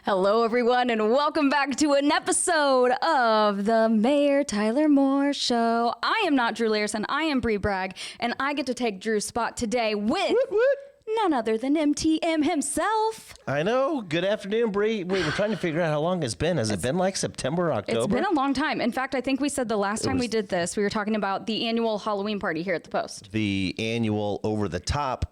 Hello, everyone, and welcome back to an episode of the Mayor Tyler Moore Show. I am not Drew Larson. I am Bree Bragg, and I get to take Drew's spot today with none other than MTM himself. I know. Good afternoon, Bree. Wait, we're trying to figure out how long it's been. Has it been like September, October? It's been a long time. In fact, I think we said the last time we did this, we were talking about the annual Halloween party here at the Post. The annual over-the-top,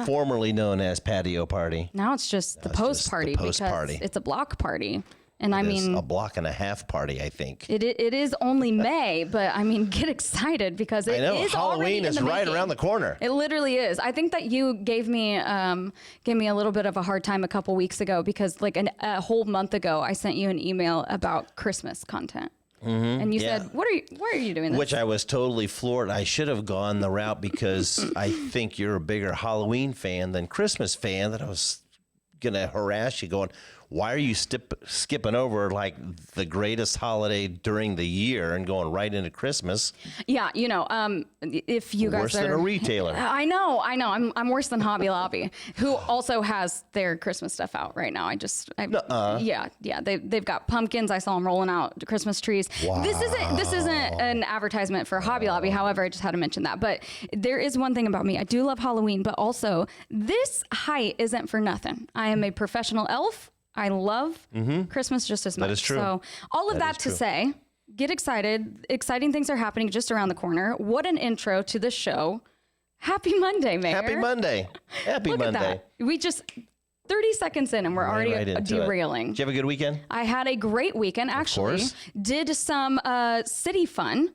formerly known as patio party. Now it's just the Post party because it's a block party. And I mean, a block and a half party, I think. It is only May, but I mean, get excited because it is Halloween is right around the corner. It literally is. I think that you gave me a little bit of a hard time a couple weeks ago because like a whole month ago, I sent you an email about Christmas content. Mm-hmm. And you said, why are you doing this? Which I was totally floored. I should have gone the route because I think you're a bigger Halloween fan than Christmas fan, that I was going to harass you going, why are you skipping over like the greatest holiday during the year and going right into Christmas? Yeah, you know, if you guys worse than a retailer. I know. I'm worse than Hobby Lobby, who also has their Christmas stuff out right now. Yeah. They've got pumpkins. I saw them rolling out Christmas trees. Wow. This isn't an advertisement for Hobby Lobby. However, I just had to mention that. But there is one thing about me. I do love Halloween, but also this height isn't for nothing. I am a professional elf. I love Christmas just as much. That is true. So all of that to say, get excited. Exciting things are happening just around the corner. What an intro to the show. Happy Monday, Mayor. Happy Monday. Happy Look Monday. at that. We just 30 seconds in and we're already derailing. Did you have a good weekend? I had a great weekend, actually. Of course. Did some city fun.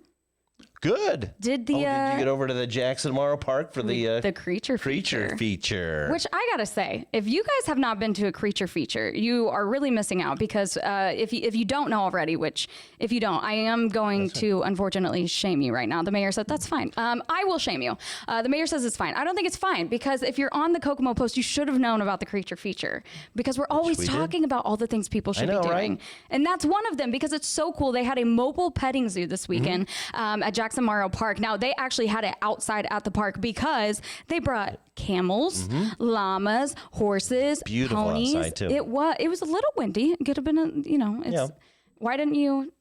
Good. Did you get over to the Jackson Morrow Park for the creature feature? Which I gotta say, if you guys have not been to a creature feature, you are really missing out because if you don't know already, which if you don't, I am going to unfortunately shame you right now. The mayor said that's fine. I will shame you. The mayor says it's fine. I don't think it's fine because if you're on the Kokomo Post, you should have known about the creature feature because we're always talking about all the things people should be doing, right? And that's one of them because it's so cool. They had a mobile petting zoo this weekend at Jackson Morrow Park. Now they actually had it outside at the park because they brought camels, llamas, horses, beautiful ponies. Outside too. It was a little windy. It could have been why didn't you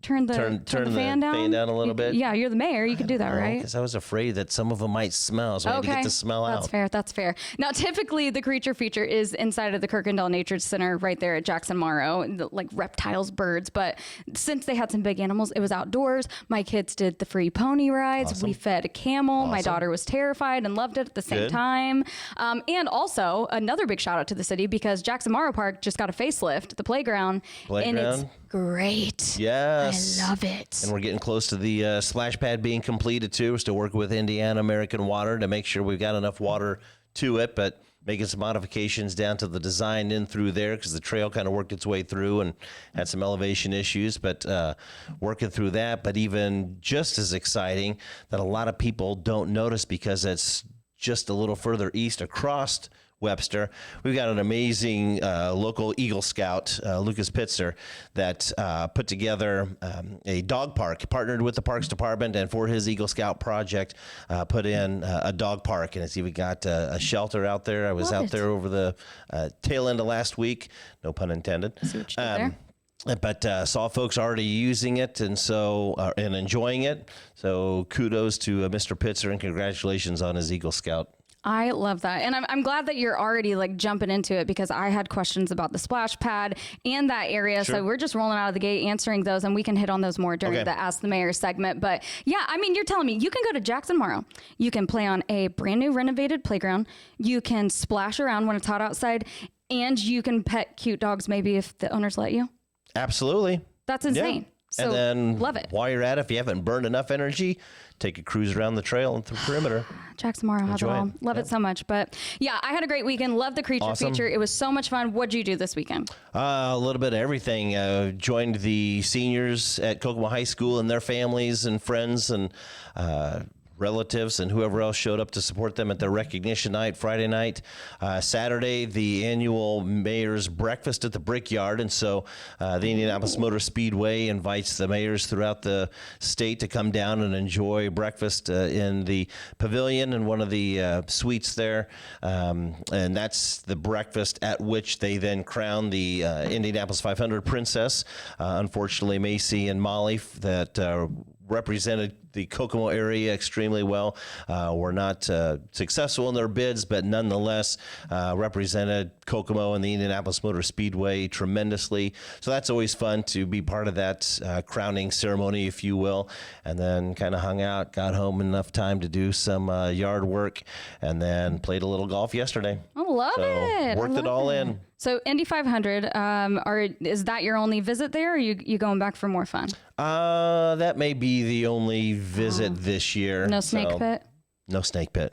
turn the fan down a little bit? Yeah, you're the mayor. You could do that, right? Because I was afraid that some of them might smell, so I had to get the smell out. That's fair. Now, typically, the creature feature is inside of the Kirkendall Nature Center right there at Jackson Morrow, like reptiles, birds. But since they had some big animals, it was outdoors. My kids did the free pony rides. Awesome. We fed a camel. Awesome. My daughter was terrified and loved it at the same time. And also, another big shout out to the city because Jackson Morrow Park just got a facelift, the playground. And it's great. Yes. I love it. And we're getting close to the splash pad being completed too. We're still working with Indiana American Water to make sure we've got enough water to it, but making some modifications down to the design in through there because the trail kind of worked its way through and had some elevation issues, but working through that. But even just as exciting that a lot of people don't notice because it's just a little further east across Webster. We've got an amazing local Eagle Scout, Lucas Pitzer, that put together a dog park, partnered with the Parks Department, and for his Eagle Scout project, put in a dog park. And it's even got a shelter out there. I was out there over the tail end of last week. No pun intended. See what you did there. But saw folks already using it and and enjoying it. So kudos to Mr. Pitzer and congratulations on his Eagle Scout. I love that. And I'm glad that you're already like jumping into it because I had questions about the splash pad and that area. Sure. So we're just rolling out of the gate answering those and we can hit on those more during the Ask the Mayor segment. But yeah, I mean, you're telling me you can go to Jackson Morrow. You can play on a brand new renovated playground. You can splash around when it's hot outside and you can pet cute dogs maybe if the owners let you. Absolutely. That's insane. Yeah. So and then love it. While you're at it, if you haven't burned enough energy, take a cruise around the trail and through perimeter. Jackson Morrow has it all. Love it so much. But yeah, I had a great weekend. Love the creature feature. It was so much fun. What'd you do this weekend? A little bit of everything. Joined the seniors at Kokomo High School and their families and friends and relatives and whoever else showed up to support them at their recognition night Friday night. Saturday, the annual mayor's breakfast at the Brickyard. And so the Indianapolis Motor Speedway invites the mayors throughout the state to come down and enjoy breakfast in the pavilion in one of the suites there. And that's the breakfast at which they then crown the Indianapolis 500 princess. Unfortunately, Macy and Molly that represented the Kokomo area extremely well. Were not successful in their bids, but nonetheless represented Kokomo and the Indianapolis Motor Speedway tremendously. So that's always fun to be part of that crowning ceremony, if you will. And then kind of hung out, got home enough time to do some yard work, and then played a little golf yesterday. I love it. Worked it all in. So Indy 500, is that your only visit there, or you going back for more fun? That may be the only visit this year. No snake pit? No snake pit.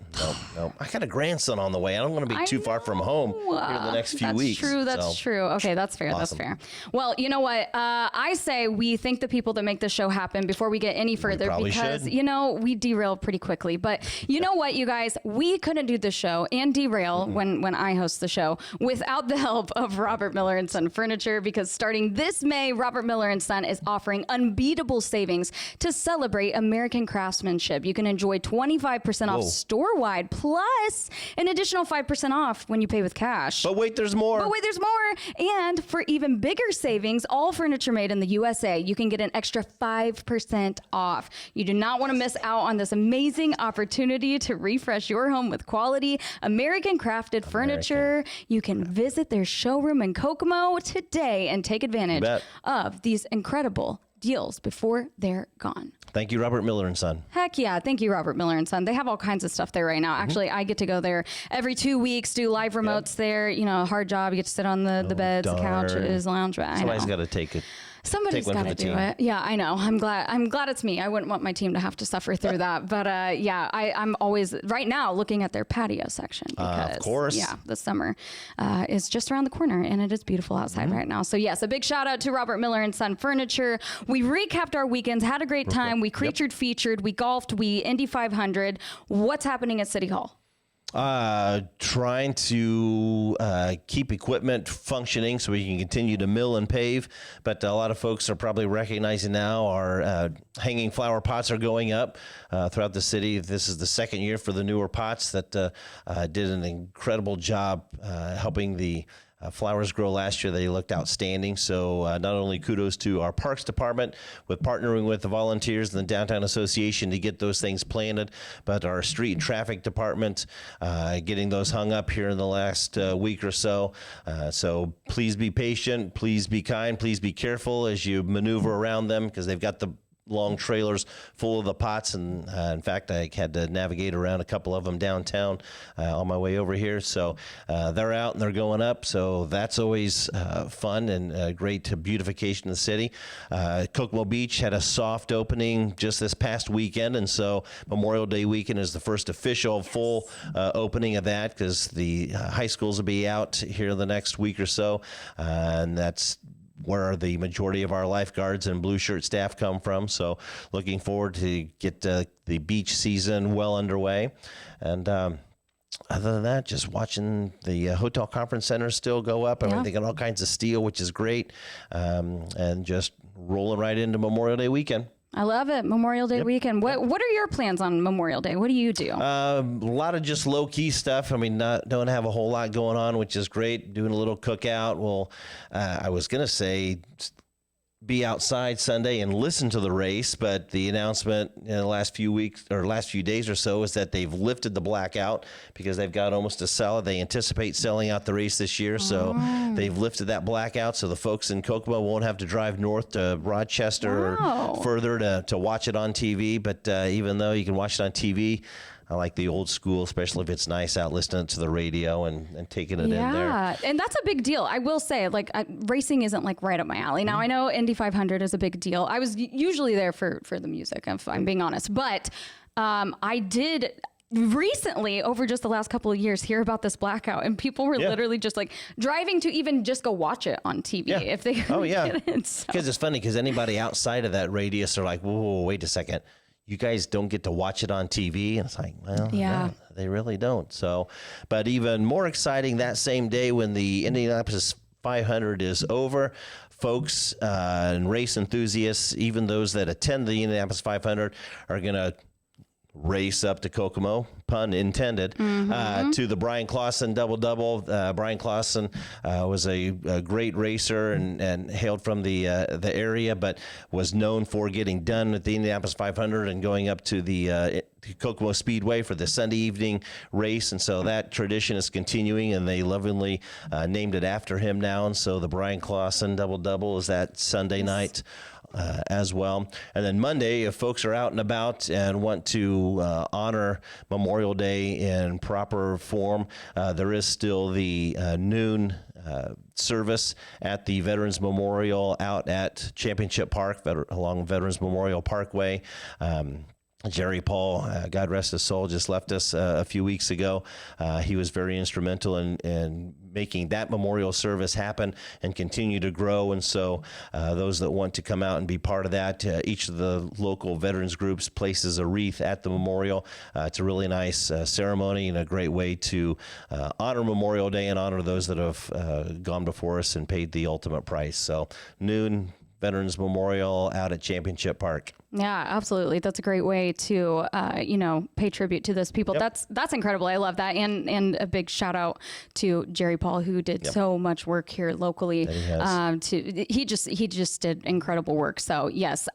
No. I got a grandson on the way. I don't want to be too far from home here in the next few weeks. That's true. Okay, that's fair. Awesome. That's fair. Well, you know what? I say we thank the people that make this show happen before we get any further, because, we derail pretty quickly. But you know what, you guys? We couldn't do this show and derail when I host the show without the help of Robert Miller and Son Furniture, because starting this May, Robert Miller and Son is offering unbeatable savings to celebrate American craftsmanship. You can enjoy 25% off store-wide, plus an additional 5% off when you pay with cash. But wait, there's more. And for even bigger savings, all furniture made in the USA, you can get an extra 5% off. You do not want to miss out on this amazing opportunity to refresh your home with quality American crafted furniture. You can visit their showroom in Kokomo today and take advantage of these incredible deals before they're gone. Thank you, Robert Miller and Son. Heck yeah. Thank you, Robert Miller and Son. They have all kinds of stuff there right now. Actually, I get to go there every 2 weeks, do live remotes there. A hard job. You get to sit on the beds, the couches, lounge. Somebody's got to take it. Somebody's got to do it. Yeah, I know. I'm glad it's me. I wouldn't want my team to have to suffer through that. But I'm always right now looking at their patio section because, of course, the summer is just around the corner and it is beautiful outside right now. So yes, a big shout out to Robert Miller and Son Furniture. We recapped our weekends, had a great time. We featured, we golfed, we Indy 500. What's happening at City Hall? Trying to keep equipment functioning so we can continue to mill and pave. But a lot of folks are probably recognizing now our hanging flower pots are going up throughout the city. This is the second year for the newer pots that did an incredible job helping the flowers grow last year. They looked outstanding. So not only kudos to our Parks Department with partnering with the volunteers and the Downtown Association to get those things planted, but our Street and Traffic Department getting those hung up here in the last week or so. So please be patient, please be kind, please be careful as you maneuver around them, because they've got the long trailers full of the pots, and in fact I had to navigate around a couple of them downtown on my way over here. So they're out and they're going up, so that's always fun and great beautification of the city. Kokomo Beach had a soft opening just this past weekend, and so Memorial Day weekend is the first official full opening of that, because the high schools will be out here in the next week or so, and that's where the majority of our lifeguards and blue shirt staff come from. So looking forward to get the beach season well underway. And other than that, just watching the hotel conference centers still go up. I mean, they got all kinds of steel, which is great. And just rolling right into Memorial Day weekend. I love it. Memorial Day weekend. What are your plans on Memorial Day? What do you do? A lot of just low key stuff. I mean, don't have a whole lot going on, which is great. Doing a little cookout. Well, I was going to say be outside Sunday and listen to the race, but the announcement in the last few weeks or last few days or so is that they've lifted the blackout because they've got almost a sell. They anticipate selling out the race this year, so they've lifted that blackout, so the folks in Kokomo won't have to drive north to Rochester or further to watch it on TV. But even though you can watch it on TV, I like the old school, especially if it's nice out listening to the radio and taking it in there. Yeah, and that's a big deal. I will say, racing isn't right up my alley. Now, I know Indy 500 is a big deal. I was usually there for the music, if I'm being honest. But I did recently, over just the last couple of years, hear about this blackout, and people were literally just driving to even just go watch it on TV if they could get it. So. Because it's funny, because anybody outside of that radius are like, whoa, wait a second. you guys don't get to watch it on TV. And it's like, well, yeah. no, they really don't. So, but even more exciting, that same day when the Indianapolis 500 is over, folks and race enthusiasts, even those that attend the Indianapolis 500, are going to race up to Kokomo, pun intended, to the Brian Clausen double-double. Brian Clausen was a great racer and hailed from the area, but was known for getting done at the Indianapolis 500 and going up to the Kokomo Speedway for the Sunday evening race. And so that tradition is continuing, and they lovingly named it after him now. And so the Brian Clausen double-double is that Sunday night as well. And then Monday, if folks are out and about and want to honor Memorial Day in proper form, there is still the noon service at the Veterans Memorial out at Championship Park along Veterans Memorial Parkway. Jerry Paul, God rest his soul, just left us a few weeks ago. He was very instrumental in making that memorial service happen and continue to grow. And so those that want to come out and be part of that, each of the local veterans groups places a wreath at the memorial. It's a really nice ceremony and a great way to honor Memorial Day and honor those that have gone before us and paid the ultimate price. So noon, Veterans Memorial out at Championship Park. Yeah, absolutely. That's a great way to, pay tribute to those people. Yep. That's incredible. I love that. And a big shout out to Jerry Paul, who did so much work here locally. He just did incredible work. So yes.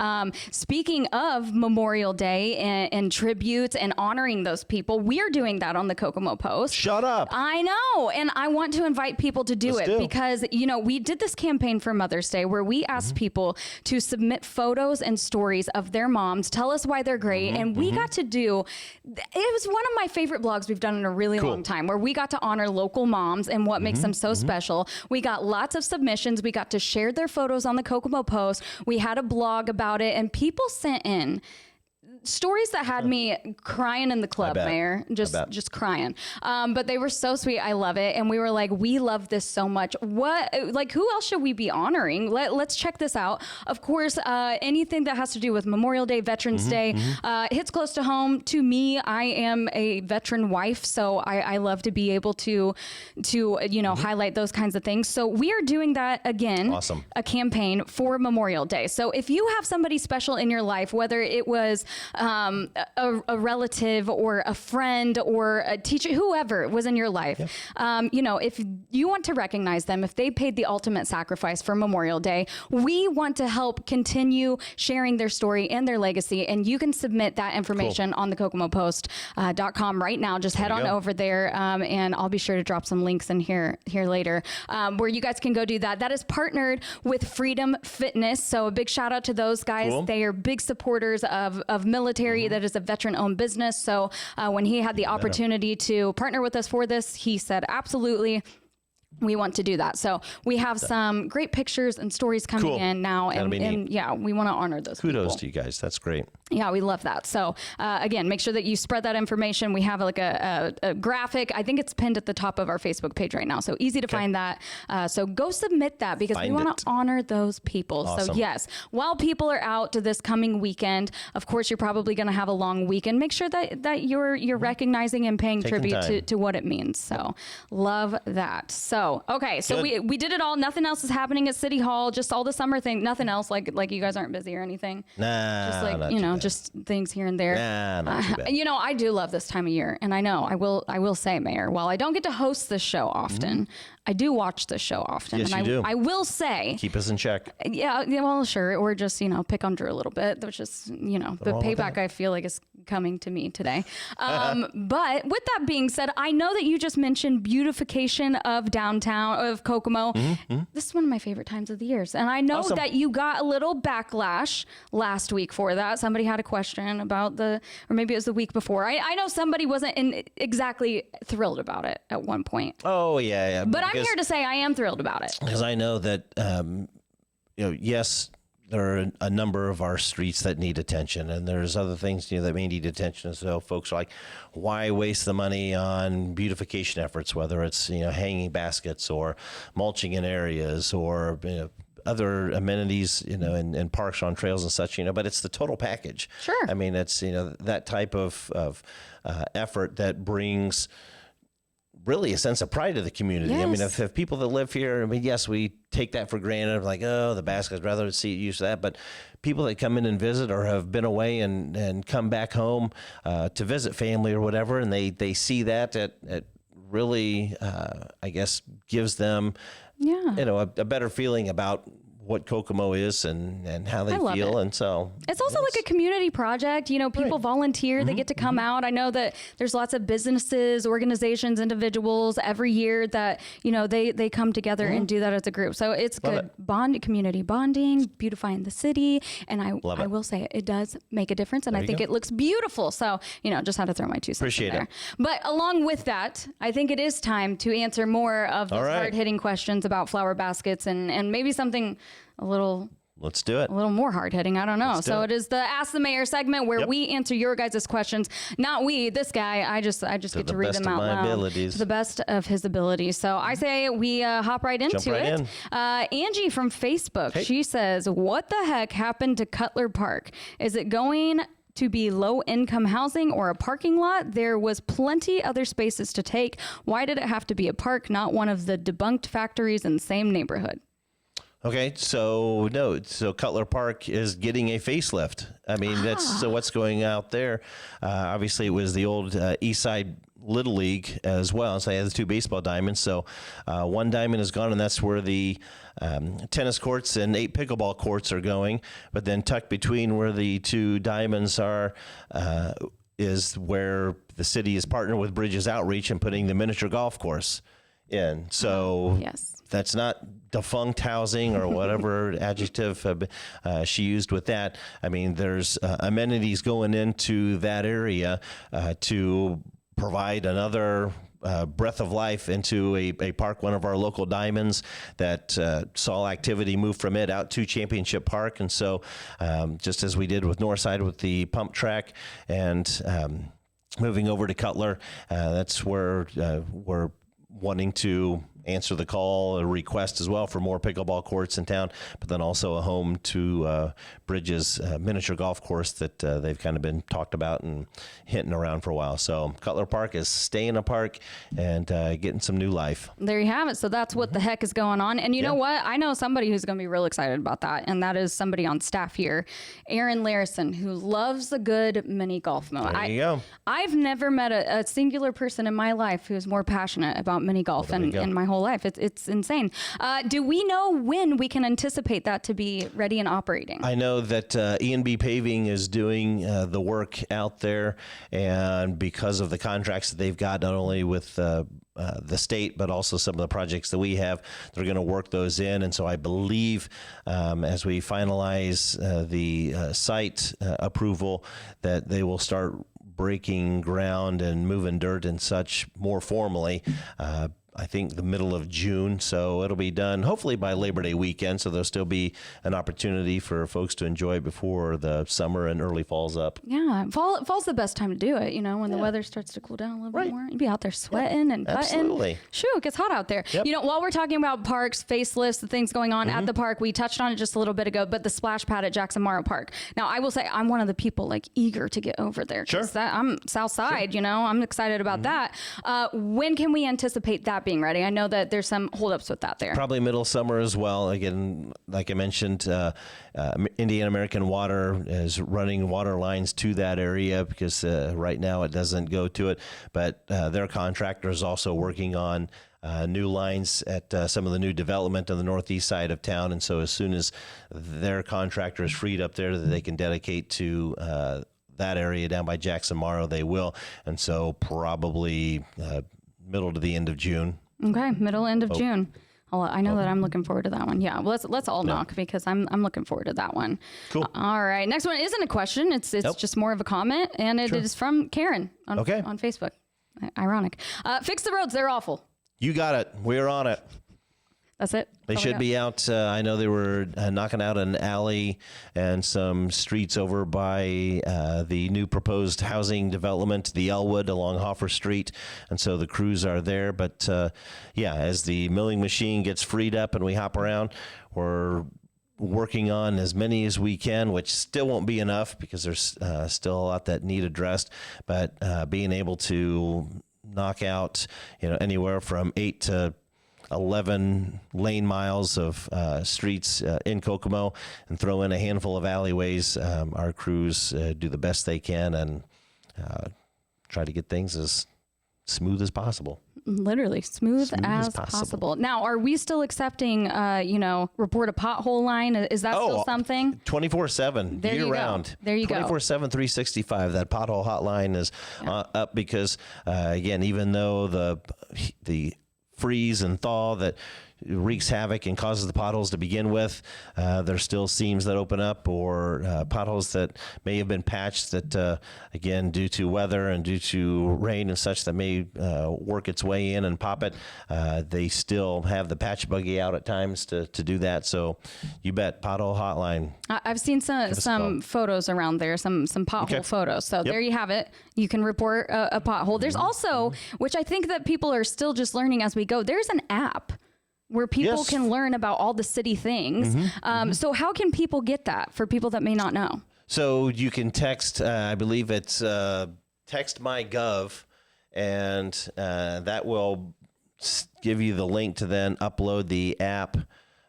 Speaking of Memorial Day and tributes and honoring those people, we're doing that on the Kokomo Post. Shut up. I know. And I want to invite people to do it because, we did this campaign for Mother's Day where we asked people to submit photos and stories of their moms, tell us why they're great. And we got to do, it was one of my favorite blogs we've done in a really long time, where we got to honor local moms and what makes them so special. We got lots of submissions. We got to share their photos on the Kokomo Post. We had a blog about it, and people sent in stories that had me crying in the club, Mayor, just crying. But they were so sweet. I love it. And we were like, we love this so much. Who else should we be honoring? Let's check this out. Of course, anything that has to do with Memorial Day, Veterans Day, hits close to home to me. I am a veteran wife, so I love to be able to highlight those kinds of things. So we are doing that again, a campaign for Memorial Day. So if you have somebody special in your life, whether it was a relative or a friend or a teacher, whoever was in your life, if you want to recognize them, if they paid the ultimate sacrifice for Memorial Day, we want to help continue sharing their story and their legacy. And you can submit that information on the kokomopost.com right now. Just head on over there, and I'll be sure to drop some links in here later, where you guys can go do that. That is partnered with Freedom Fitness. So a big shout out to those guys. They are big supporters of military. That is a veteran-owned business. So when he had the opportunity to partner with us for this, he said, absolutely, we want to do that. So we have some great pictures and stories coming in now. And we want to honor those Kudos people. to you guys. That's great. Yeah, we love that. So again, make sure that you spread that information. We have like a graphic. I think it's pinned at the top of our Facebook page right now. So easy to find that. So go submit that because we want to honor those people. So yes, while people are out to this coming weekend, of course, you're probably going to have a long weekend. Make sure that you're recognizing and paying tribute to what it means. So love that. So okay, so we did it all. Nothing else is happening at City Hall. Just all the summer thing. Nothing else. Like you guys aren't busy or anything. Nah, just like just things here and there. Nah, not too bad. I do love this time of year, and I know I will say, Mayor, while I don't get to host this show often, I do watch this show often. Yes, and you do. I will say, keep us in check. Yeah, well, sure, or just pick on Drew a little bit, which is the payback I feel like is coming to me today. But with that being said, I know that you just mentioned beautification of downtown of Kokomo. This is one of my favorite times of the year, and I know that you got a little backlash last week for that. Somebody had a question about or maybe it was the week before. I know somebody wasn't exactly thrilled about it at one point. Oh yeah. But I'm here to say I am thrilled about it because I know that yes, there are a number of our streets that need attention, and there's other things that may need attention. So folks are like, why waste the money on beautification efforts, whether it's hanging baskets or mulching in areas or other amenities, and parks on trails and such, but it's the total package. Sure. I mean, it's, that type of effort that brings really a sense of pride to the community. Yes. I mean, if people that live here, I mean, yes, we take that for granted, like, oh, the baskets, rather see use that. But people that come in and visit or have been away and come back home to visit family or whatever, and they see that, it really, I guess, gives them, a better feeling about what Kokomo is and how they feel. And so it's also like a community project. People volunteer, they get to come out. I know that there's lots of businesses, organizations, individuals every year that, they come together and do that as a group. So it's good community bonding, beautifying the city. And I will say it does make a difference. And I think it looks beautiful. So, just had to throw my 2 cents in there. It. But along with that, I think it is time to answer more of those hard-hitting questions about flower baskets and maybe something let's do it. A little more hard-hitting. I don't know. So it is the Ask the Mayor segment where we answer your guys' questions. Not we, this guy. I just get to read them out loud to the best of his abilities. So I say we hop right into it. Angie from Facebook, she says, what the heck happened to Cutler Park? Is it going to be low-income housing or a parking lot? There was plenty other spaces to take. Why did it have to be a park, not one of the debunked factories in the same neighborhood? Okay, so Cutler Park is getting a facelift. I mean, that's what's going out there. Obviously, it was the old East Side Little League as well. So they had the 2 baseball diamonds. So one diamond is gone, and that's where the tennis courts and 8 pickleball courts are going. But then tucked between where the 2 diamonds are is where the city is partnered with Bridges Outreach and putting the miniature golf course in. So that's not defunct housing or whatever adjective she used with that. I mean, there's amenities going into that area to provide another breath of life into a park, one of our local diamonds that saw activity move from it out to Championship Park. And so just as we did with Northside with the pump track and moving over to Cutler, that's where we're wanting to answer the call, a request as well for more pickleball courts in town, but then also a home to Bridges miniature golf course that they've kind of been talked about and hinting around for a while. So Cutler Park is staying a park and getting some new life. There you have it. So that's what the heck is going on. And you know what? I know somebody who's going to be real excited about that, and that is somebody on staff here, Aaron Larison, who loves a good mini golf mow. There you go. I've never met a singular person in my life who's more passionate about mini golf in my whole life. It's insane. Do we know when we can anticipate that to be ready and operating? I know that E&B Paving is doing the work out there, and because of the contracts that they've got, not only with the state, but also some of the projects that we have, they're going to work those in. And so I believe as we finalize the site approval, that they will start breaking ground and moving dirt and such more formally. I think the middle of June, so it'll be done hopefully by Labor Day weekend, so there'll still be an opportunity for folks to enjoy it before the summer and early fall's up. Yeah, fall's the best time to do it, when the weather starts to cool down a little bit more. You'd be out there sweating and putting. Absolutely. Shoot, it gets hot out there. Yep. While we're talking about parks, facelifts, the things going on at the park, we touched on it just a little bit ago, but the splash pad at Jackson Morrow Park. Now, I will say I'm one of the people eager to get over there. Sure. I'm South Side, I'm excited about that. When can we anticipate that being ready? I know that there's some holdups with that there. Probably middle summer as well. Again, like I mentioned, Indiana American Water is running water lines to that area because right now it doesn't go to it. But their contractor is also working on new lines at some of the new development on the northeast side of town. And so as soon as their contractor is freed up there that they can dedicate to that area down by Jackson Morrow, they will. And so probably middle to the end of June. Okay, end of June. I know that I'm looking forward to that one. Yeah, well, let's all knock because I'm looking forward to that one. Cool. All right, next one isn't a question. It's just more of a comment, and it is from Karen on Facebook. Ironic. Fix the roads. They're awful. You got it. We're on it. That's it. They should be out. I know they were knocking out an alley and some streets over by the new proposed housing development, the Elwood along Hoffer Street. And so the crews are there. But as the milling machine gets freed up and we hop around, we're working on as many as we can, which still won't be enough because there's still a lot that need addressed, but being able to knock out, anywhere from 8 to 11 lane miles of streets in Kokomo and throw in a handful of alleyways. Our crews do the best they can and try to get things as smooth as possible. Literally smooth as possible. Now, are we still accepting, report a pothole line? Is that still something? 24/7 year round. There you go. 24/7, 365. That pothole hotline is up because, again, even though the freeze and thaw that wreaks havoc and causes the potholes to begin with, there's still seams that open up or potholes that may have been patched that, again, due to weather and due to rain and such that may work its way in and pop it. They still have the patch buggy out at times to do that. So you bet, pothole hotline. I've seen some photos around there, some pothole photos. So there you have it. You can report a pothole. There's also, which I think that people are still just learning as we go, there's an app where people can learn about all the city things. So how can people get that for people that may not know? So you can text, I believe it's text my gov, and that will give you the link to then upload the app.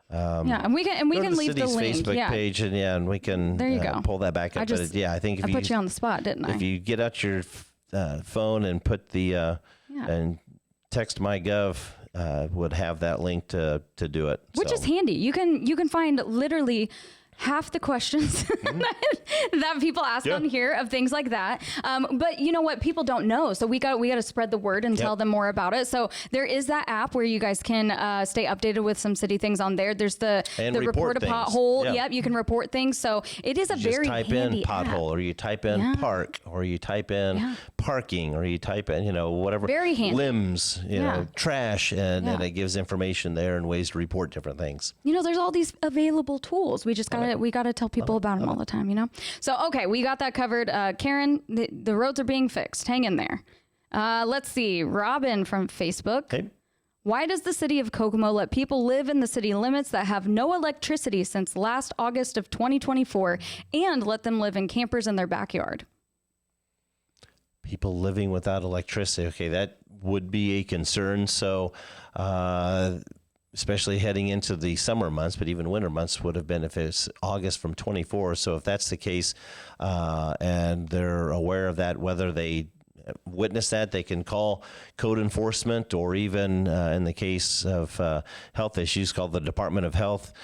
And we can leave the link. Facebook page, and we can there you go. Pull that back up. I think I put you on the spot, didn't I? If you get out your phone and put the and text my gov, would have that link to do it, which is handy. You can find literally half the questions that people ask on here of things like that. But you know what? People don't know. So we got to spread the word and tell them more about it. So there is that app where you guys can stay updated with some city things on there. There's the report a pothole. Yep. You can report things. So it is very handy. Just type in pothole, app. or you type in park, or you type in parking, or you type in, whatever. Very handy. Limbs, trash, and it gives information there and ways to report different things. There's all these available tools. We just we got to tell people about them all the time, So, okay, we got that covered. Karen, the roads are being fixed. Hang in there. Let's see. Robin from Facebook. Hey. Why does the city of Kokomo let people live in the city limits that have no electricity since last August of 2024 and let them live in campers in their backyard? People living without electricity. Okay, that would be a concern. So, especially heading into the summer months, but even winter months would have been if it's August from 24. So if that's the case, and they're aware of that, whether they witness that, they can call code enforcement, or even in the case of health issues, call the Department of Health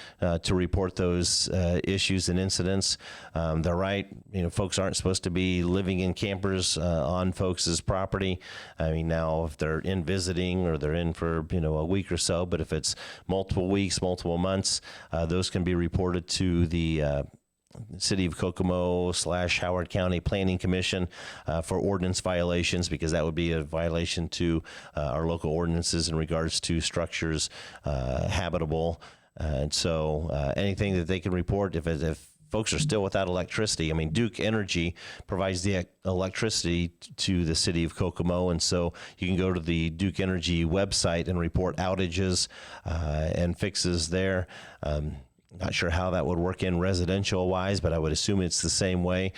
to report those issues and incidents. They're right. Folks aren't supposed to be living in campers on folks' property. I mean, now if they're in visiting or they're in for, a week or so, but if it's multiple weeks, multiple months, those can be reported to the City of Kokomo / Howard County Planning Commission for ordinance violations, because that would be a violation to our local ordinances in regards to structures habitable. And so anything that they can report, if folks are still without electricity, I mean, Duke Energy provides the electricity to the City of Kokomo, and so you can go to the Duke Energy website and report outages and fixes there. Not sure how that would work in residential wise, but I would assume it's the same way.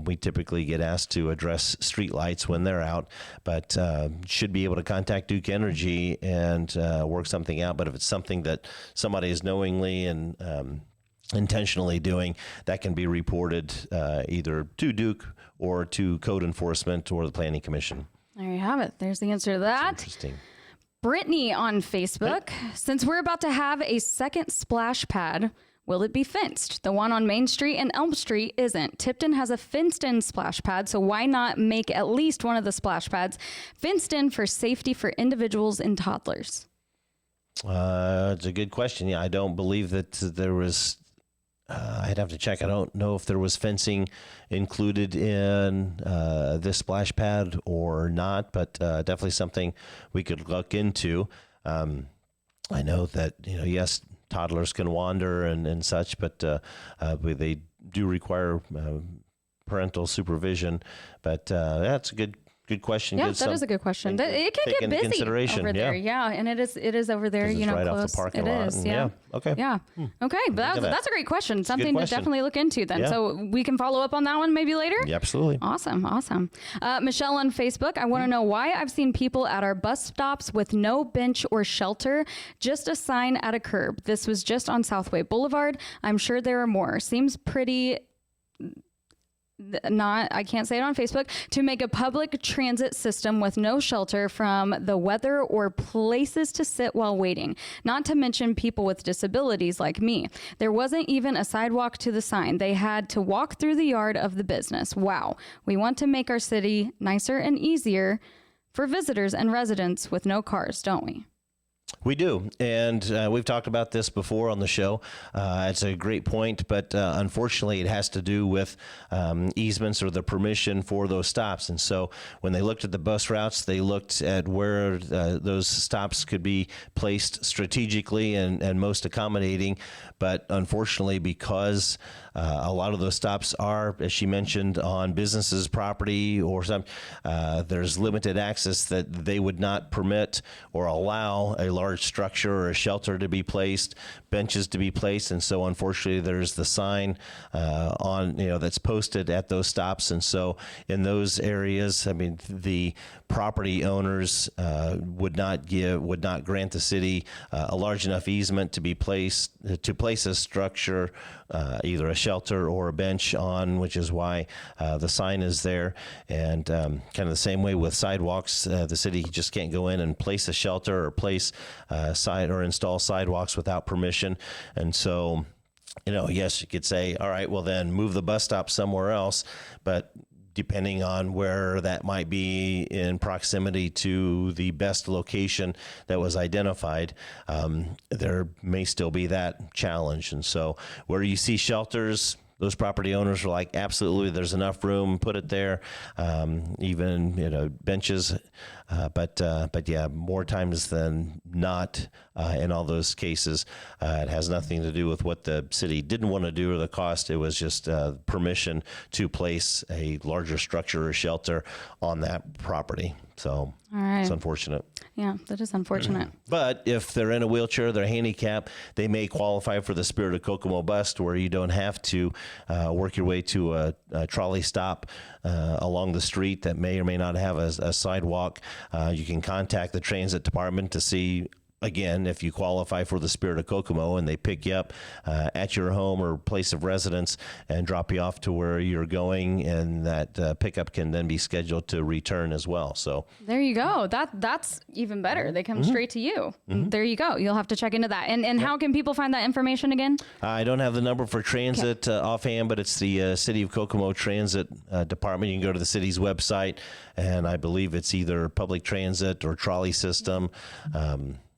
We typically get asked to address street lights when they're out, but should be able to contact Duke Energy and work something out. But if it's something that somebody is knowingly and intentionally doing, that can be reported either to Duke or to code enforcement or the Planning Commission. There you have it. There's the answer to that. That's interesting. Brittany on Facebook, since we're about to have a second splash pad, will it be fenced? The one on Main Street and Elm Street isn't. Tipton has a fenced-in splash pad, so why not make at least one of the splash pads fenced in for safety for individuals and toddlers? It's a good question. Yeah, I don't believe that there was... I'd have to check. I don't know if there was fencing included in this splash pad or not, but definitely something we could look into. I know that, yes, toddlers can wander and such, but they do require parental supervision. But that's a good good question. Yeah, that is a good question. It can get busy over there. Yeah, and it is over there. It's right close. Off the parking lot. It is. Yeah. Okay. Yeah. Okay, but that's a great question. Something to definitely look into then. Yeah. So we can follow up on that one maybe later. Yeah, absolutely. Awesome. Michelle on Facebook. I want to know why I've seen people at our bus stops with no bench or shelter, just a sign at a curb. This was just on Southway Boulevard. I'm sure there are more. Seems pretty. I can't say it on Facebook, to make a public transit system with no shelter from the weather or places to sit while waiting, not to mention people with disabilities like me. There wasn't even a sidewalk to the sign. They had to walk through the yard of the business. Wow. We want to make our city nicer and easier for visitors and residents with no cars, don't we? We do, and we've talked about this before on the show. It's a great point, but unfortunately it has to do with easements or the permission for those stops. And so when they looked at the bus routes, they looked at where those stops could be placed strategically and most accommodating. But unfortunately, because a lot of those stops are, as she mentioned, on businesses' property or there's limited access that they would not permit or allow a large structure or a shelter to be placed, benches to be placed. And so unfortunately, there's the sign on, that's posted at those stops. And so in those areas, I mean, the property owners would not grant the city a large enough easement to place a structure, either a shelter or a bench on, which is why the sign is there. And kind of the same way with sidewalks, the city just can't go in and place a shelter or place install sidewalks without permission. And so, yes, you could say, all right, well then move the bus stop somewhere else, but depending on where that might be in proximity to the best location that was identified, there may still be that challenge. And so where you see shelters, those property owners are like, absolutely, there's enough room, put it there, even, benches. But yeah, more times than not, in all those cases, it has nothing to do with what the city didn't want to do or the cost. It was just permission to place a larger structure or shelter on that property. So it's unfortunate. Yeah, that is unfortunate. But if they're in a wheelchair, they're handicapped, they may qualify for the Spirit of Kokomo bus, where you don't have to work your way to a trolley stop along the street that may or may not have a sidewalk. You can contact the transit department to see, again, if you qualify for the Spirit of Kokomo, and they pick you up at your home or place of residence and drop you off to where you're going, and that pickup can then be scheduled to return as well. So there you go. That's even better. They come straight to you. There you go. You'll have to check into that. And how can people find that information again? I don't have the number for transit offhand, but it's the City of Kokomo Transit Department. You can go to the city's website, and I believe it's either public transit or trolley system.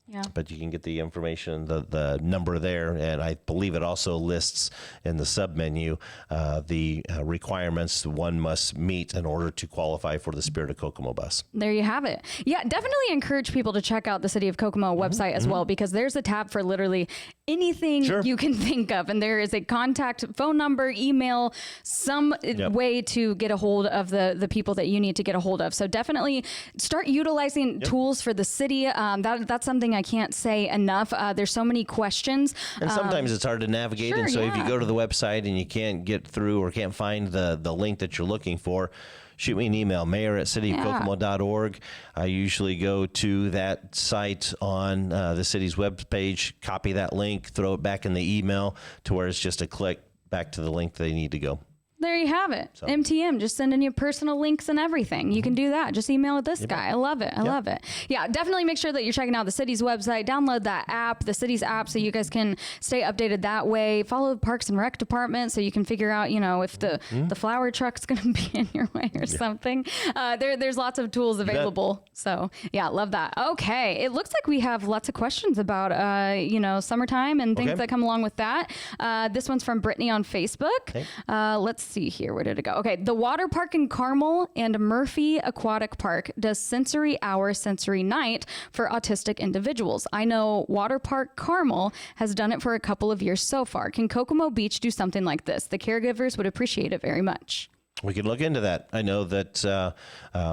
Yeah. But you can get the information, the number there, and I believe it also lists in the sub-menu the requirements one must meet in order to qualify for the Spirit of Kokomo bus. There you have it. Yeah, definitely encourage people to check out the City of Kokomo website as well, because there's a tab for literally anything you can think of, and there is a contact phone number, email, some way to get a hold of the people that you need to get a hold of. So definitely start utilizing tools for the city. That's something I can't say enough. There's so many questions. And sometimes it's hard to navigate. And so if you go to the website and you can't get through or can't find the link that you're looking for, shoot me an email, mayor@cityofkokomo.org. I usually go to that site on the city's webpage, copy that link, throw it back in the email to where it's just a click back to the link they need to go. There you have it. So. MTM, just sending you personal links and everything. You can do that. Just email this guy. I love it. I love it. Yeah, definitely make sure that you're checking out the city's website. Download that app, the city's app, so you guys can stay updated that way. Follow the Parks and Rec department so you can figure out, if the flower truck's going to be in your way or something. There's lots of tools available. So, yeah, love that. Okay. It looks like we have lots of questions about, summertime and things that come along with that. This one's from Brittany on Facebook. Okay. Let's see here. Where did it go? Okay. The water park in Carmel and Murphy Aquatic Park does sensory hour, sensory night for autistic individuals. I know Water Park Carmel has done it for a couple of years so far. Can Kokomo Beach do something like this? The caregivers would appreciate it very much. We could look into that. I know that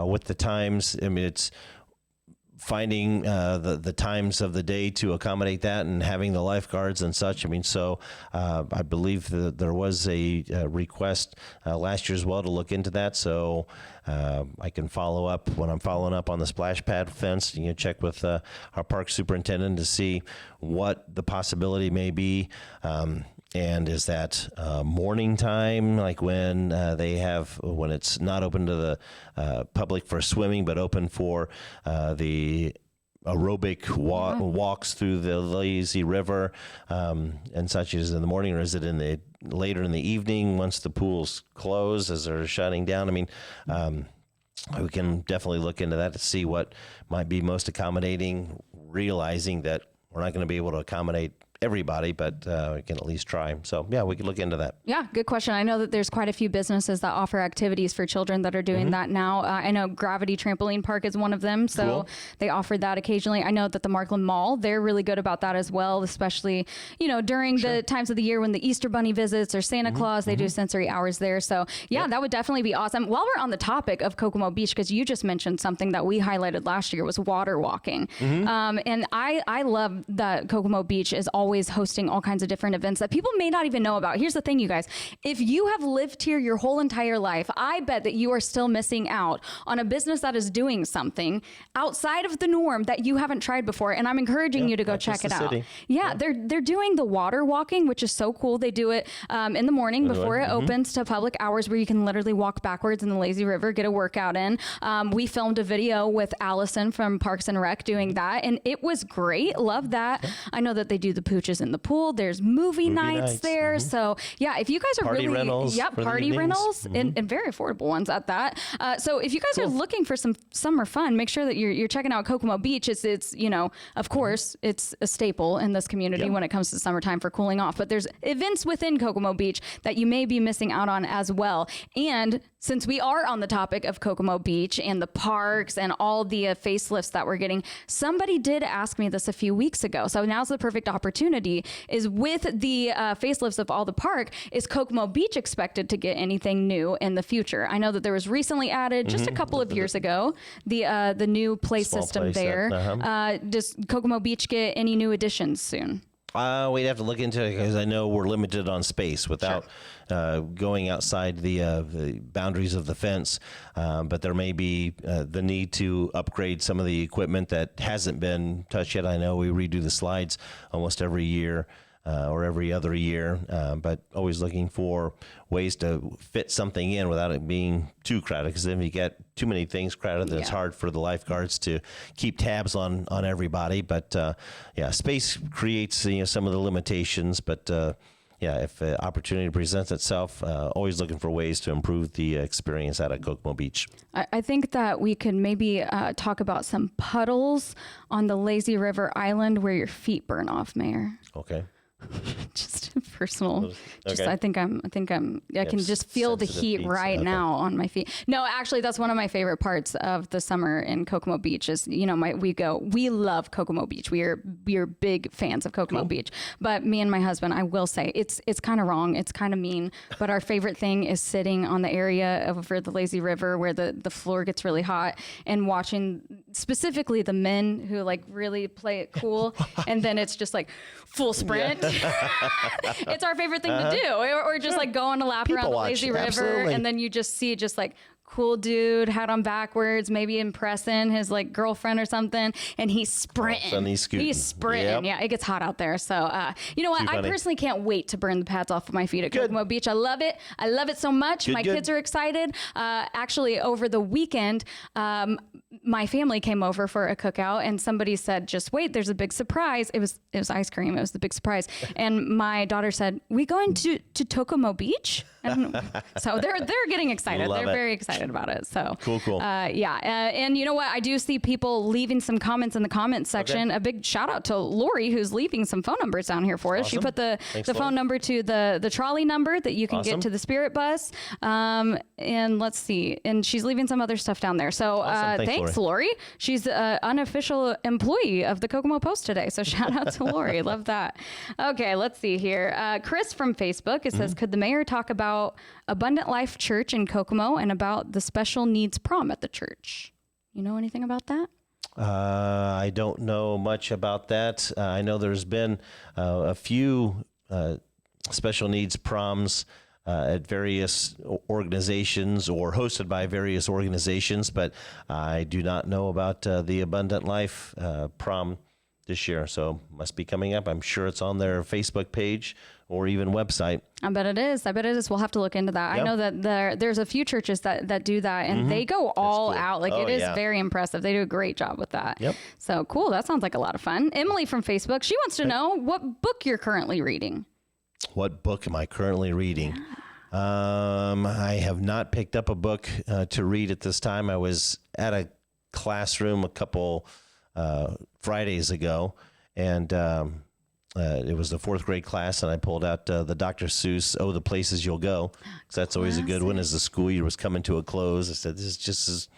with the times, I mean, it's finding the times of the day to accommodate that and having the lifeguards and such. I mean, so I believe that there was a request last year as well to look into that. So I can follow up when I'm following up on the splash pad fence. You know, check with our park superintendent to see what the possibility may be. And is that morning time, like when when it's not open to the public for swimming, but open for the aerobic walks through the lazy river and such as in the morning, or is it later in the evening once the pools close as they're shutting down? I mean, we can definitely look into that to see what might be most accommodating, realizing that we're not going to be able to accommodate everybody, but we can at least try. So yeah, we could look into that. Yeah, good question. I know that there's quite a few businesses that offer activities for children that are doing that now. I know Gravity Trampoline Park is one of them, so they offer that occasionally. I know that the Markland Mall, they're really good about that as well, especially, you know, during the times of the year when the Easter Bunny visits or Santa Claus, they do sensory hours there. So yeah, that would definitely be awesome. While we're on the topic of Kokomo Beach, because you just mentioned something that we highlighted last year was water walking. And I love that Kokomo Beach is always hosting all kinds of different events that people may not even know about. Here's the thing, you guys. If you have lived here your whole entire life, I bet that you are still missing out on a business that is doing something outside of the norm that you haven't tried before. And I'm encouraging you to go check it out. Yeah, they're doing the water walking, which is so cool. They do it in the morning before it opens to public hours, where you can literally walk backwards in the lazy river, get a workout in. We filmed a video with Allison from Parks and Rec doing that, and it was great. Love that. I know that they do the pooches in the pool. There's movie nights there. So yeah, if you guys are party rentals, party rentals and very affordable ones at that. So if you guys are looking for some summer fun, make sure that you're checking out Kokomo Beach. It's you know, of course, it's a staple in this community when it comes to summertime for cooling off, but there's events within Kokomo Beach that you may be missing out on as well. And since we are on the topic of Kokomo Beach and the parks and all the facelifts that we're getting, somebody did ask me this a few weeks ago. So now's the perfect opportunity. Is with the facelifts of all the park, is Kokomo Beach expected to get anything new in the future? I know that there was recently added just a couple of years ago the new play system there. Does Kokomo Beach get any new additions soon? We'd have to look into it because I know we're limited on space without going outside the boundaries of the fence. But there may be the need to upgrade some of the equipment that hasn't been touched yet. I know we redo the slides almost every year or every other year, but always looking for ways to fit something in without it being too crowded, because then if you get too many things crowded, then it's hard for the lifeguards to keep tabs on everybody. But space creates some of the limitations, but if the opportunity presents itself, always looking for ways to improve the experience out at Kokomo Beach. I think that we could maybe talk about some puddles on the lazy river island where your feet burn off, Mayor. Okay. Just personal. Okay. I can just feel the heat right now on my feet. No, actually, that's one of my favorite parts of the summer in Kokomo Beach is, we love Kokomo Beach. We are big fans of Kokomo Beach, but me and my husband, I will say it's kind of wrong. It's kind of mean, but our favorite thing is sitting on the area over the lazy river where the floor gets really hot and watching specifically the men who like really play it cool. And then it's just like full sprint. It's our favorite thing to do, or just like go on a lap around the lazy river, and then you just see just like cool dude, hat on backwards, maybe impressing his like girlfriend or something, and he's sprinting. He's sprinting. Yeah, it gets hot out there. So you know what? I personally can't wait to burn the pads off of my feet at Kokomo Beach. I love it. I love it so much. My kids are excited. Actually, over the weekend, my family came over for a cookout, and somebody said, "Just wait, there's a big surprise." It was ice cream. It was the big surprise. And my daughter said, "We going to Kokomo Beach?" And so they're getting excited. They're very excited. excited about it. So cool. And you know what? I do see people leaving some comments in the comments section. A big shout out to Lori, who's leaving some phone numbers down here for us. She put the phone number to the trolley number that you can get to the Spirit Bus. And let's see. And she's leaving some other stuff down there. So thanks, Lori. She's an unofficial employee of the Kokomo Post today. So shout out to Lori. Love that. Okay, let's see here. Chris from Facebook, it says, could the mayor talk about Abundant Life Church in Kokomo and about the special needs prom at the church? You know anything about that? I don't know much about that. I know there's been a few special needs proms at various organizations or hosted by various organizations, but I do not know about the Abundant Life prom this year. So must be coming up. I'm sure it's on their Facebook page or even website. I bet it is. We'll have to look into that. Yep. I know that there's a few churches that do that, and they go all out. Like it is very impressive. They do a great job with that. Yep. So cool. That sounds like a lot of fun. Emily from Facebook, she wants to know what book you're currently reading. What book am I currently reading? I have not picked up a book to read at this time. I was at a classroom a couple Fridays ago, and it was the fourth grade class, and I pulled out the Dr. Seuss, "Oh, the Places You'll Go," because that's always a good one. As the school year was coming to a close, I said, this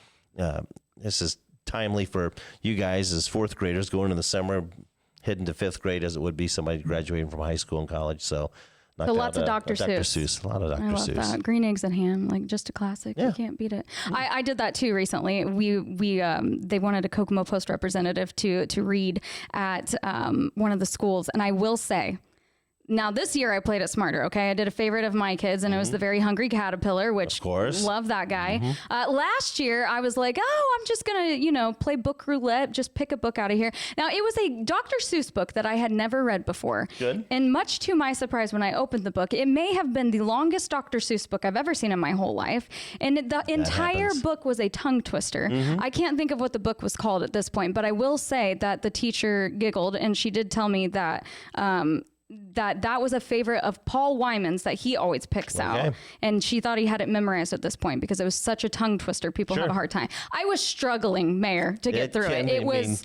is timely for you guys as fourth graders going into the summer, heading to fifth grade as it would be somebody graduating from high school and college. So lots of Dr. Seuss. A lot of Dr. Seuss. I love that. Green Eggs and Ham, like just a classic. Yeah. You can't beat it. I did that too recently. They wanted a Kokomo Post representative to read at one of the schools, and I will say, now this year I played it smarter. Okay, I did a favorite of my kids, and it was The Very Hungry Caterpillar, which, of course, love that guy. Last year I was like, I'm just gonna play book roulette, just pick a book out of here. Now it was a Dr. Seuss book that I had never read before. Good. And much to my surprise, when I opened the book, it may have been the longest Dr. Seuss book I've ever seen in my whole life, and the entire book was a tongue twister. I can't think of what the book was called at this point, but I will say that the teacher giggled, and she did tell me that that was a favorite of Paul Wyman's that he always picks out. And she thought he had it memorized at this point because it was such a tongue twister. People have a hard time. I was struggling, Mayor, to get through it. It was,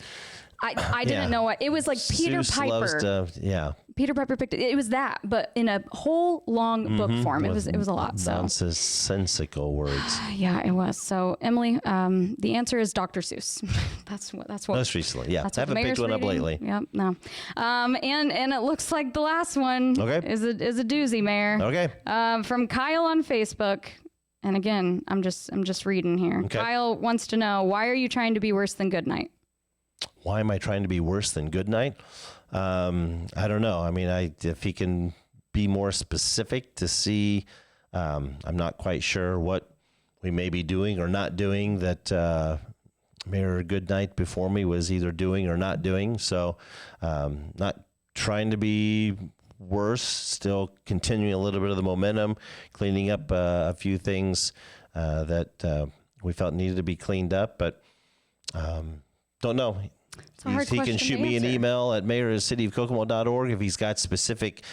I didn't know what, it was like Peter Seuss Piper. loves to, Peter Piper picked it. It was that, but in a whole long book form. It was a lot. So nonsensical words. Yeah, it was. So Emily, the answer is Dr. Seuss. That's what. Most recently, yeah. I haven't picked one up lately. Yep, no. And it looks like the last one is a doozy, Mayor. Okay. From Kyle on Facebook. And again, I'm just reading here. Okay. Kyle wants to know, why are you trying to be worse than Goodnight? Why am I trying to be worse than Goodnight? I don't know. I mean, if he can be more specific to see, I'm not quite sure what we may be doing or not doing that Mayor Goodnight before me was either doing or not doing. So not trying to be worse, still continuing a little bit of the momentum, cleaning up a few things that we felt needed to be cleaned up, but don't know. He can shoot me an email at mayor@cityofkokomo.org if he's got specific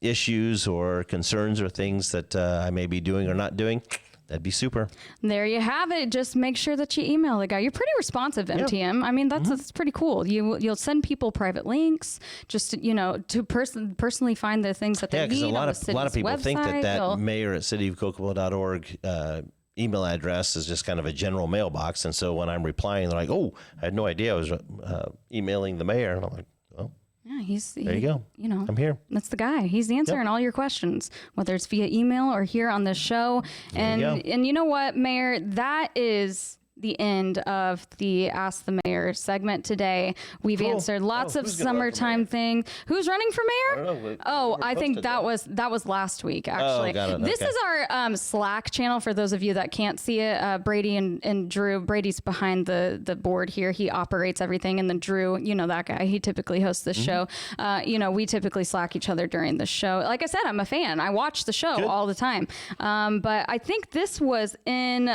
issues or concerns or things that I may be doing or not doing. That'd be super. There you have it. Just make sure that you email the guy. You're pretty responsive, MTM. I mean, that's pretty cool. You'll send people private links just to personally find the things that they need. Yeah, because a lot of people think that mayor@cityofkokomo.org email address is just kind of a general mailbox, and so when I'm replying, they're like, "Oh, I had no idea I was emailing the mayor," and I'm like, "Oh, yeah, there you go. I'm here. That's the guy. He's answering all your questions, whether it's via email or here on this show." And you know what, Mayor, that is the end of the Ask the Mayor segment today. We've answered lots of summertime things. Who's running for mayor? I don't know. I think that was last week, actually. This is our Slack channel for those of you that can't see it. Brady and Drew. Brady's behind the board here. He operates everything. And then Drew, that guy, he typically hosts the show. We typically Slack each other during the show. Like I said, I'm a fan. I watch the show all the time. But I think this was in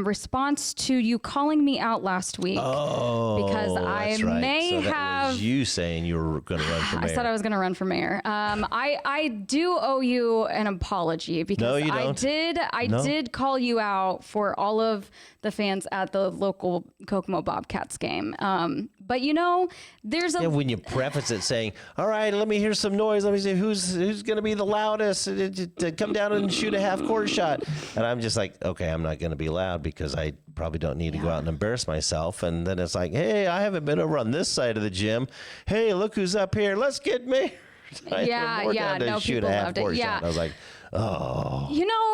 response to you calling me out last week because I may have was you saying you were going to run for mayor. I said I was going to run for mayor. I do owe you an apology because No, you don't. I did call you out for all of the fans at the local Kokomo Bobcats game. But there's when you preface it saying, all right, let me hear some noise. Let me see who's going to be the loudest to come down and shoot a half-court shot. And I'm just like, okay, I'm not going to be loud because I probably don't need to go out and embarrass myself. And then it's like, hey, I haven't been over on this side of the gym. Hey, look who's up here. Let's get me. No, people loved it. Yeah. Shot. I was like, oh,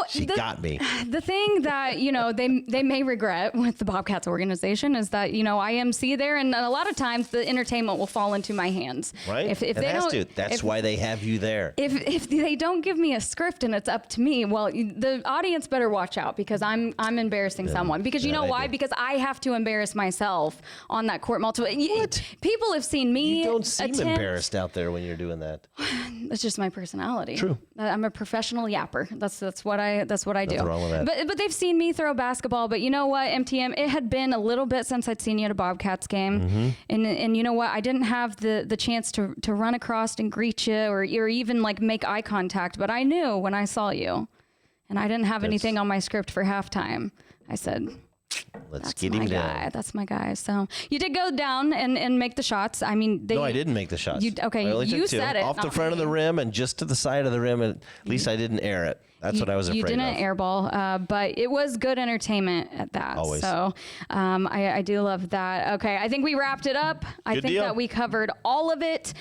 she got me. The thing that, they may regret with the Bobcats organization is that, I MC there, and a lot of times the entertainment will fall into my hands. Right. If they don't, that's why they have you there. If they don't give me a script and it's up to me, well, the audience better watch out because I'm embarrassing someone. Because you know why? Because I have to embarrass myself on that court multiple. What? People have seen me. You don't seem embarrassed out there when you're doing that. It's just my personality. True. I'm a professional yapper. That's what I do. Nothing wrong with that. But they've seen me throw a basketball. But you know what, MTM? It had been a little bit since I'd seen you at a Bobcats game, and you know what? I didn't have the chance to run across and greet you or even like make eye contact. But I knew when I saw you, and I didn't have anything on my script for halftime. I said, let's get him down. That's my guy. So you did go down and make the shots. I mean, no, I didn't make the shots. You said it. Off the front of the rim and just to the side of the rim. At least I didn't air it. That's what I was afraid of. You didn't airball, but it was good entertainment at that. Always. So I do love that. Okay, I think we wrapped it up. I think that we covered all of it.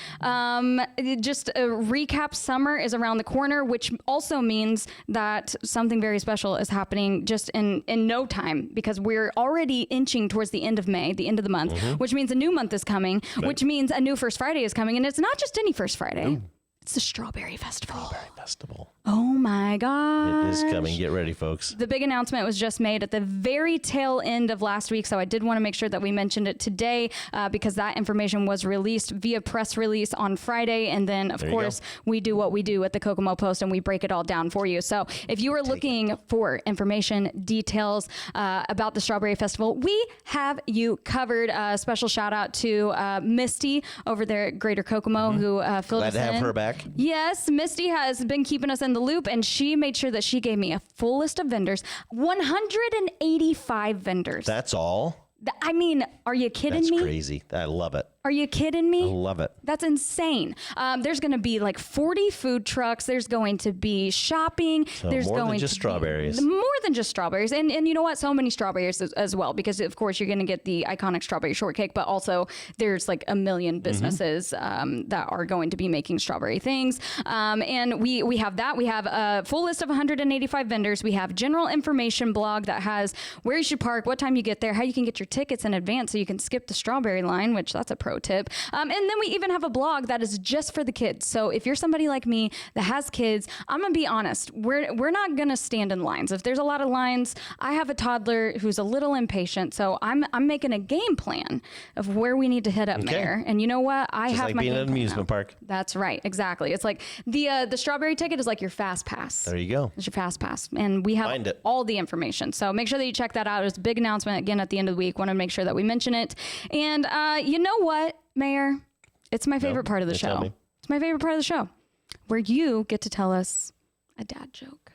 Just a recap, summer is around the corner, which also means that something very special is happening just in no time because we're already inching towards the end of May, the end of the month, which means a new month is coming, which means a new First Friday is coming. And it's not just any First Friday. Ooh. It's the Strawberry Festival. Oh my God. It is coming. Get ready, folks. The big announcement was just made at the very tail end of last week. So I did want to make sure that we mentioned it today because that information was released via press release on Friday. And then, of course, we do what we do at the Kokomo Post and we break it all down for you. So if you are looking for information, details about the Strawberry Festival, we have you covered. Special shout out to Misty over there at Greater Kokomo who filled us in. Glad to have her back. Yes, Misty has been keeping us in the loop, and she made sure that she gave me a full list of vendors. 185 vendors. That's all? I mean, are you kidding me? That's crazy. I love it. Are you kidding me? I love it. That's insane. There's going to be like 40 food trucks. There's going to be shopping. So there's more going than just to strawberries. More than just strawberries. And you know what? So many strawberries as well, because of course you're going to get the iconic strawberry shortcake, but also there's like a million businesses that are going to be making strawberry things. And we have that. We have a full list of 185 vendors. We have general information blog that has where you should park, what time you get there, how you can get your tickets in advance so you can skip the strawberry line, which that's a pro tip. And then we even have a blog that is just for the kids. So if you're somebody like me that has kids, I'm going to be honest, we're not going to stand in lines. If there's a lot of lines, I have a toddler who's a little impatient. So I'm making a game plan of where we need to hit up there. And you know what? I just have like my being at an amusement park. That's right. Exactly. It's like the strawberry ticket is like your fast pass. There you go. It's your fast pass. And we have all the information. So make sure that you check that out. It's a big announcement again at the end of the week. Want to make sure that we mention it. And you know what, Mayor? It's my favorite part of the show. It's my favorite part of the show where you get to tell us a dad joke.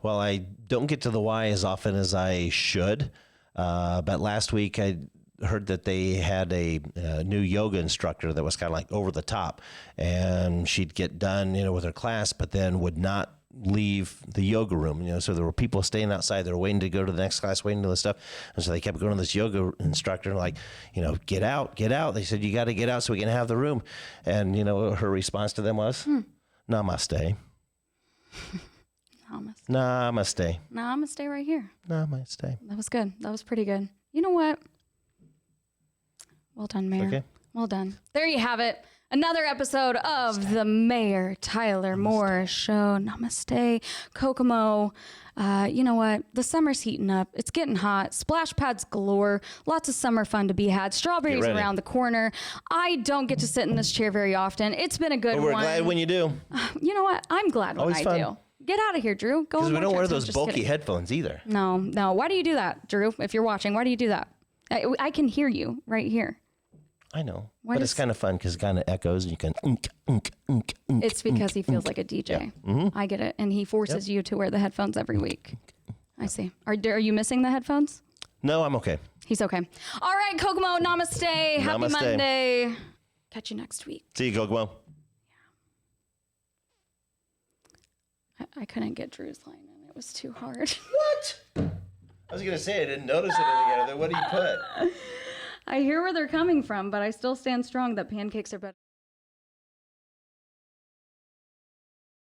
Well, I don't get to the why as often as I should. But last week I heard that they had a new yoga instructor that was kind of like over the top, and she'd get done, with her class, but then would not leave the yoga room, so there were people staying outside. They were waiting to go to the next class, waiting to this stuff. And so they kept going to this yoga instructor and like, get out. They said, you got to get out so we can have the room. And, her response to them was, namaste. Namaste. Namaste right here. Namaste. That was good. That was pretty good. You know what? Well done, Mayor. Okay. Well done. There you have it. Another episode of the Mayor Tyler Moore Show. Namaste. Kokomo. You know what? The summer's heating up. It's getting hot. Splash pads galore. Lots of summer fun to be had. Strawberries around the corner. I don't get to sit in this chair very often. It's been a good one. We're glad when you do. You know what? I'm glad when I do. Get out of here, Drew. Go. Because we don't wear those bulky headphones either. No. Why do you do that, Drew? If you're watching, why do you do that? I can hear you right here. I know. But it's kind of fun because it kind of echoes and you can. It's because he feels like a DJ. Yeah. I get it. And he forces you to wear the headphones every week. I see. Are you missing the headphones? No, I'm okay. He's okay. All right, Kokomo, namaste. Happy Monday. Catch you next week. See you, Kokomo. Yeah. I couldn't get Drew's line in. It was too hard. What? I was going to say, I didn't notice it in the other. What do you put? I hear where they're coming from, but I still stand strong that pancakes are better.